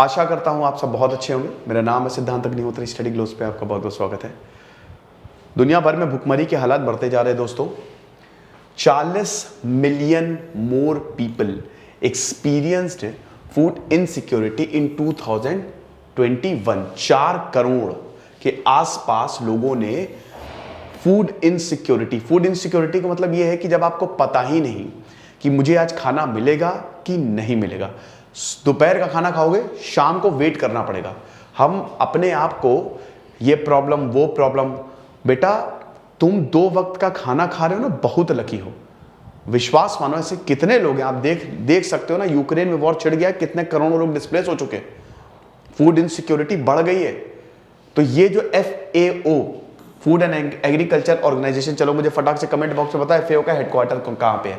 आशा करता हूं आप सब बहुत अच्छे होंगे। मेरा नाम है सिद्धांत अग्निहोत्री, स्टडी ग्लोस पे आपका बहुत बहुत स्वागत है। दुनिया भर में भुखमरी के हालात बढ़ते जा रहे हैं दोस्तों। 40 million more people experienced food insecurity in 2021। 4 crore के आसपास लोगों ने फूड इनसिक्योरिटी का मतलब यह है कि जब आपको पता ही नहीं कि मुझे आज खाना मिलेगा कि नहीं मिलेगा। दोपहर का खाना खाओगे, शाम को वेट करना पड़ेगा। हम अपने आप को ये प्रॉब्लम वो प्रॉब्लम, बेटा तुम 2 वक्त का खाना खा रहे हो ना, बहुत लकी हो। विश्वास मानो, ऐसे कितने लोग हैं आप देख सकते हो ना। यूक्रेन में वॉर छिड़ गया है, कितने करोड़ों लोग डिस्प्लेस हो चुके हैं। फूड इनसिक्योरिटी बढ़ गई है। तो ये जो FAO Food and Agriculture Organization, चलो मुझे फटाक से कमेंट बॉक्स में बताया FAO का हेडक्वार्टर कहां पे है।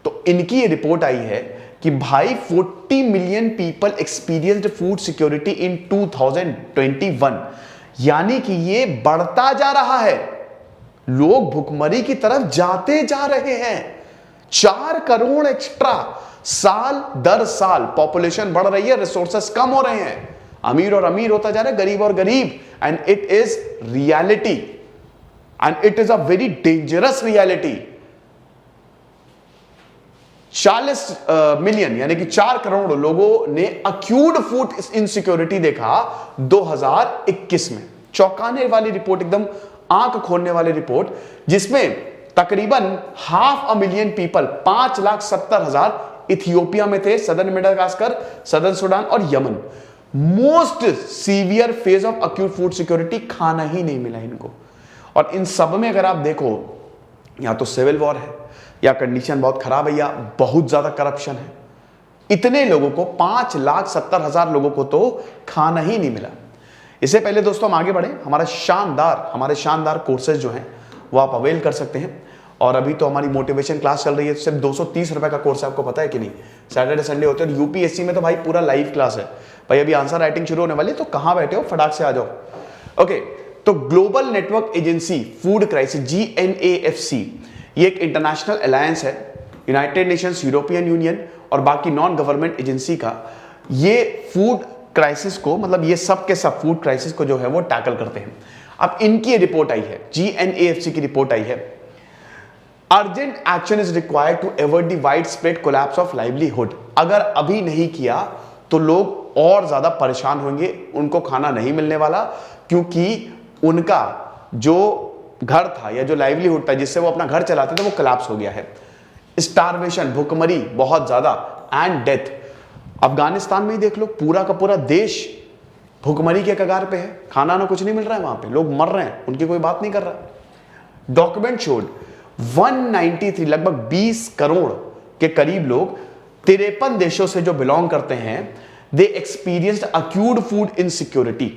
तो इनकी ये रिपोर्ट आई है कि भाई 40 million people experienced food security in 2021, यानी कि ये बढ़ता जा रहा है। लोग भुखमरी की तरफ जाते जा रहे हैं। 4 करोड़ एक्स्ट्रा साल दर साल पॉपुलेशन बढ़ रही है, रिसोर्सेस कम हो रहे हैं, अमीर और अमीर होता जा रहा है, गरीब और गरीब। And it is reality and it is a very dangerous reality. 40 million यानी कि 4 करोड़ लोगों ने अक्यूट फूड इनसिक्योरिटी देखा 2021 में। चौंकाने वाली रिपोर्ट, एकदम आंख खोलने वाली रिपोर्ट, जिसमें तकरीबन 500,000 पीपल 5,70,000 इथियोपिया में थे, सदर्न मेडागास्कर, सदर्न सूडान और Yemen. Most severe phase of acute food security, खाना ही नहीं मिला इनको। और इन सब में अगर आप देखो, या तो सिविल वॉर है, या कंडीशन बहुत खराब है, या बहुत ज्यादा करप्शन है। इतने लोगों को, 5,70,000 लोगों को तो खाना ही नहीं मिला। इससे पहले दोस्तों हम आगे बढ़े, हमारे शानदार कोर्सेज जो हैं वो आप अवेल कर सकते हैं। और अभी तो हमारी मोटिवेशन क्लास चल रही है, सिर्फ 230 रुपए का कोर्स है, आपको पता है कि नहीं। सैटरडे संडे होते हैं। UPSC में तो भाई पूरा लाइव क्लास है भाई। अभी आंसर राइटिंग शुरू होने वाली है, तो कहां बैठे हो, फटाक से आ जाओ। ओके, तो global network agency food crisis, GNAFC, ये एक इंटरनेशनल अलायंस है, यूनाइटेड नेशंस, यूरोपियन यूनियन और बाकी नॉन गवर्नमेंट एजेंसी का। ये फूड क्राइसिस को, मतलब ये सब के सब फूड क्राइसिस को जो है वो टैकल करते हैं। अब इनकी रिपोर्ट आई है, GNAFC की रिपोर्ट आई है। Urgent action is required to avoid the widespread collapse of livelihood. अगर अभी नहीं किया तो लोग और ज्यादा परेशान होंगे, उनको खाना नहीं मिलने वाला, क्योंकि उनका जो घर था या जो लाइवलीहुड था जिससे वो अपना घर चलाते थे वो कोलैप्स हो गया है। स्टारवेशन, भुखमरी बहुत ज्यादा, एंड डेथ। अफगानिस्तान में ही देख लो, पूरा का पूरा देश भुखमरी के कगार पे है। खाना ना कुछ नहीं मिल रहा है, वहां पे लोग मर रहे हैं, उनकी कोई बात नहीं कर रहा। डॉक्यूमेंट शोड 193, लगभग 20 करोड़ के करीब लोग 53 देशों से जो बिलोंग करते हैं, they experienced acute food insecurity.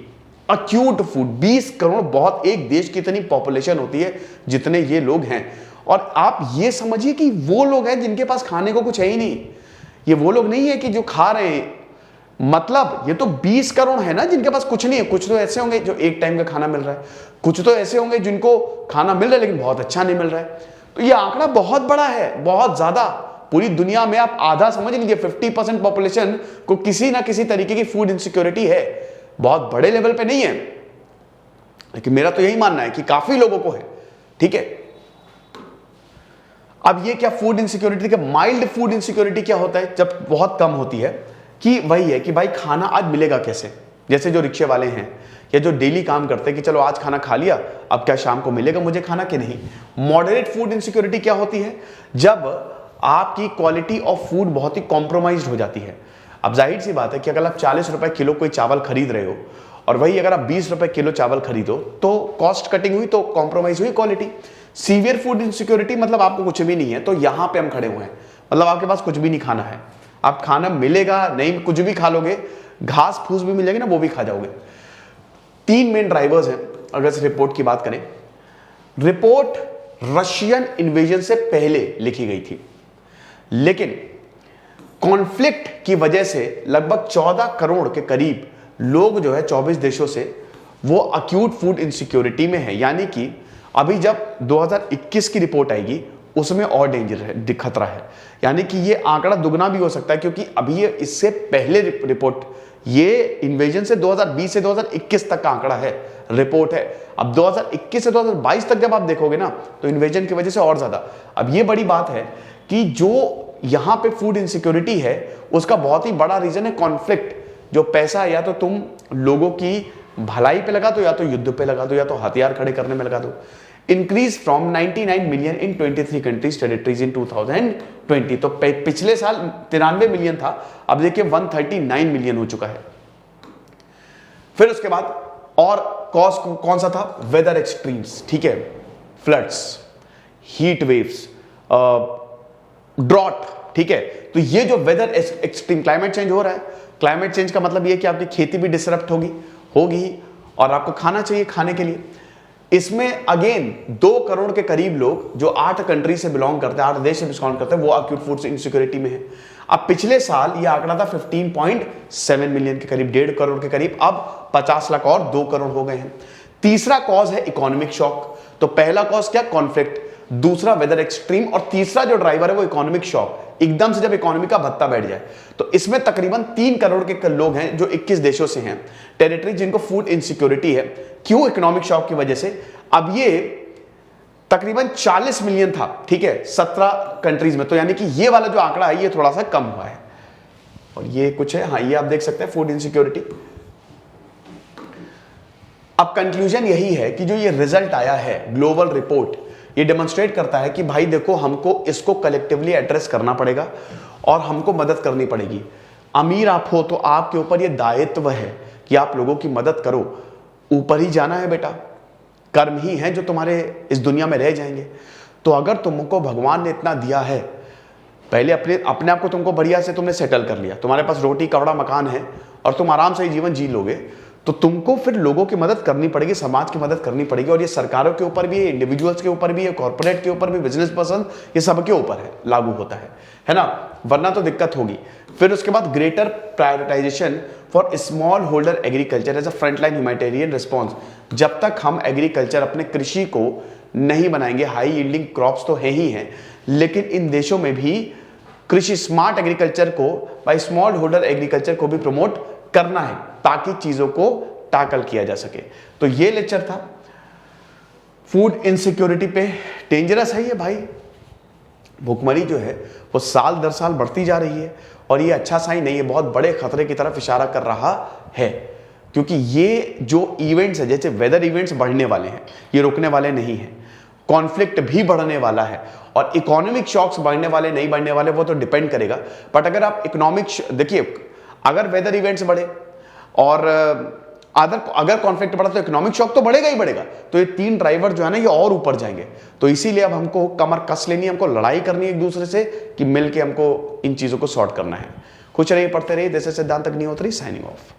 Acute food, 20 crore, बहुत, एक देश की इतनी पॉपुलेशन होती है जितने ये लोग हैं। और आप ये समझिए कि वो लोग हैं जिनके पास खाने को कुछ है ही नहीं। ये वो लोग नहीं है कि जो खा रहे हैं, मतलब ये तो 20 करोड़ है ना जिनके पास कुछ नहीं है। कुछ तो ऐसे होंगे जो एक टाइम का खाना मिल रहा है, कुछ तो ऐसे होंगे जिनको खाना मिल रहा है लेकिन बहुत अच्छा नहीं मिल रहा है। तो ये आंकड़ा बहुत बड़ा है, बहुत ज्यादा। पूरी दुनिया में आप आधा समझ लीजिए, 50% पॉपुलेशन को किसी ना किसी तरीके की फूड इनसिक्योरिटी है। बहुत बड़े लेवल पे नहीं है, लेकिन मेरा तो यही मानना है कि काफी लोगों को है। ठीक है, अब ये क्या फूड इनसिक्योरिटी का, माइल्ड फूड इनसिक्योरिटी क्या होता है, जब बहुत कम होती है, कि वही है कि भाई खाना आज मिलेगा कैसे। जैसे जो रिक्शे वाले हैं या जो डेली काम करते हैं कि चलो आज खाना खा लिया, अब क्या शाम को मिलेगा मुझे खाना कि नहीं। मॉडरेट फूड इनसिक्योरिटी क्या होती है, जब आपकी क्वालिटी ऑफ फूड बहुत ही कॉम्प्रोमाइज्ड हो जाती है। अब जाहिर सी बात है कि अगर आप 40 रुपए किलो कोई चावल खरीद रहे हो और वही अगर आप 20 रुपए किलो चावल खरीदो, तो कॉस्ट कटिंग हुई, तो कॉम्प्रोमाइज हुई क्वालिटी। सीवियर फूड इनसिक्योरिटी मतलब आपको कुछ भी नहीं है, तो यहां पे हम खड़े हुए हैं, मतलब आपके पास कुछ भी नहीं खाना है। आप खाना मिलेगा नहीं, कुछ भी खा लोगे, घास फूस भी मिलेगी ना, वो भी खा जाओगे। 3 मेन ड्राइवर्स हैं अगर इस रिपोर्ट की बात करें। रिपोर्ट रशियन इन्वेजन से पहले लिखी गई थी, लेकिन कॉन्फ्लिक्ट की वजह से लगभग 14 करोड़ के करीब लोग जो है 24 देशों से, वो अक्यूट फूड इनसिक्योरिटी में है। यानी कि अभी जब 2021 की रिपोर्ट आएगी उसमें और डेंजर है, खतरा है। यानी कि ये आंकड़ा दुगना भी हो सकता है, क्योंकि अभी ये इससे पहले रिपोर्ट ये इन्वेजन से 2020 से 2021 तक का आंकड़ा है, रिपोर्ट है। अब 2021 से 2022 तक जब आप देखोगे ना तो इन्वेजन की वजह से और ज्यादा। अब ये बड़ी बात है कि जो यहां पे फूड इनसिक्योरिटी है उसका बहुत ही बड़ा रीजन है कॉन्फ्लिक्ट। जो पैसा या तो तुम लोगों की भलाई पे लगा दो, या तो युद्ध पे लगा दो, या तो हथियार खड़े करने में लगा दो। Increase from 99 million in 23 countries territories in 2020। तो पिछले साल 93 मिलियन था, अब देखिए 139 मिलियन हो चुका है। फिर उसके बाद और कॉज कौन सा था? वेदर एक्सट्रीम्स, ठीक है, फ्लड्स, हीट वेव्स, ड्रॉट, ठीक है। तो ये जो वेदर एक्सट्रीम, क्लाइमेट चेंज हो रहा है, क्लाइमेट चेंज का मतलब ये कि आपकी खेती भी डिसरप्ट होगी और आपको खाना चाहिए खाने के लिए। इसमें अगेन 2 करोड़ के करीब लोग जो 8 कंट्री से बिलोंग करते हैं, 8 देश से बिलोंग करते हैं, वो अक्यूट फूड इनसिक्योरिटी में है। अब पिछले साल ये आंकड़ा था 15.7 मिलियन के करीब, 1.5 करोड़ के करीब, अब 50 लाख और 2 करोड़ हो गए हैं। तीसरा कॉज है इकोनॉमिक शॉक। तो पहला कॉज क्या? कॉन्फ्लिक्ट, दूसरा वेदर एक्सट्रीम, और तीसरा जो ड्राइवर है वो इकोनॉमिक शॉक। एकदम से जब इकोनॉमी का भत्ता बैठ जाए, तो इसमें तकरीबन 3 करोड़ के लोग हैं जो 21 देशों से हैं, टेरिटरी, जिनको फूड इनसिक्योरिटी है। क्यों? इकोनॉमिक शॉक की वजह से। अब ये तकरीबन 40 मिलियन था, ठीक है, 17 कंट्रीज में। तो यानी कि ये वाला जो आंकड़ा है ये थोड़ा सा कम हुआ है, और ये कुछ है, हाँ, ये आप देख सकते हैं फूड इनसिक्योरिटी। अब कंक्लूजन यही है कि जो ये रिजल्ट आया है, ग्लोबल रिपोर्ट, ये डेमोन्स्ट्रेट करता है कि भाई देखो, हमको इसको कलेक्टिवली एड्रेस करना पड़ेगा और हमको मदद करनी पड़ेगी। अमीर आप हो तो आपके ऊपर ये दायित्व है कि आप लोगों की मदद करो। ऊपर ही जाना है बेटा, कर्म ही है जो तुम्हारे इस दुनिया में रह जाएंगे। तो अगर तुमको भगवान ने इतना दिया है, पहले अपने आप को तुमको बढ़िया से तुमने सेटल कर लिया, तुम्हारे पास रोटी कपड़ा मकान है और तुम आराम से जीवन जी लोगे, तो तुमको फिर लोगों की मदद करनी पड़ेगी, समाज की मदद करनी पड़ेगी। और ये सरकारों के ऊपर भी है, इंडिविजुअल्स के ऊपर भी है, कॉर्पोरेट के ऊपर भी, बिजनेस पर्सन, ये सबके ऊपर है, लागू होता है ना, वरना तो दिक्कत होगी। फिर उसके बाद greater prioritisation for smallholder agriculture as a frontline humanitarian response. जब तक हम एग्रीकल्चर, अपने कृषि को नहीं बनाएंगे, हाई यील्डिंग क्रॉप्स तो है ही हैं, लेकिन इन देशों में भी कृषि, स्मार्ट एग्रीकल्चर को, बाय स्मॉल होल्डर एग्रीकल्चर को भी प्रमोट करना है, ताकि चीजों को टैकल किया जा सके। तो ये लेक्चर था फूड इनसिक्योरिटी पे। डेंजरस है ये भाई, भुखमरी जो है वो साल दर साल बढ़ती जा रही है, और ये अच्छा साइन नहीं है, बहुत बड़े खतरे की तरफ इशारा कर रहा है। क्योंकि ये जो इवेंट्स है, जैसे वेदर इवेंट्स बढ़ने वाले हैं, ये रुकने वाले नहीं हैं, कॉन्फ्लिक्ट भी बढ़ने वाला है, और इकोनॉमिक शॉक्स बढ़ने वाले नहीं बढ़ने वाले वो तो डिपेंड करेगा। बट अगर आप इकोनॉमिक, देखिए, अगर वेदर इवेंट्स बढ़े और अगर कॉन्फ्लिक्ट बढ़ा तो इकोनॉमिक शॉक तो बढ़ेगा ही बढ़ेगा। तो ये 3 ड्राइवर जो है ना, ये और ऊपर जाएंगे। तो इसीलिए अब हमको कमर कस लेनी है, हमको लड़ाई करनी है एक दूसरे से, कि मिलके हमको इन चीजों को सॉर्ट करना है। खुश रहिए, पढ़ते रहिए। देश सिद्धांत अग्निहोत्री साइनिंग ऑफ।